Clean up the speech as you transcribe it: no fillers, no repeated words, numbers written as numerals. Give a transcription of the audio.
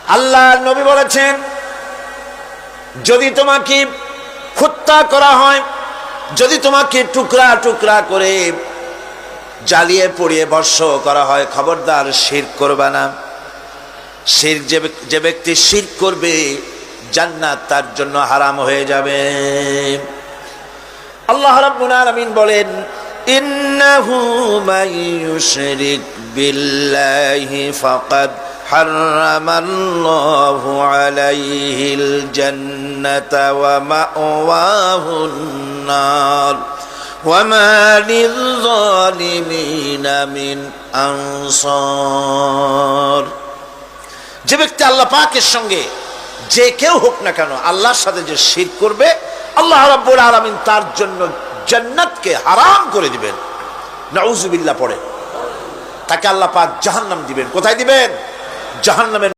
আল্লাহ নবী বলেছেন, যদি তোমাকে হত্যা করা হয়, যদি তোমাকে টুকরা টুকরা করে জ্বালিয়ে পুড়িয়ে ভস্ম করা হয়, খবরদার শিরক করবে না। শিরক যে ব্যক্তি শিরক করবে, জান্নাত তার জন্য হারাম হয়ে যাবে। আল্লাহ রাব্বুল আলামিন বলেন, ইন্নাহু মান ইউশরিক বিল্লাহি ফাকাদ হারামাল্লাহু আলাইহিল জান্নাতা ওয়া মাওয়াহুন নার ওয়া মা লিয-যালিমিনা মিন আনসার। যে ব্যক্তি আল্লাহ পাকের সঙ্গে যে কেউ হোক না কেন আল্লাহর সাথে যে শিরক করবে, আল্লাহ রাব্বুল আলামিন তার জন্য জান্নাতকে হারাম করে দিবেন। নাউযুবিল্লাহ পড়ে। তাকে আল্লাহ পাক জাহান্নাম দিবেন। কোথায় দিবেন? জাহান্নামের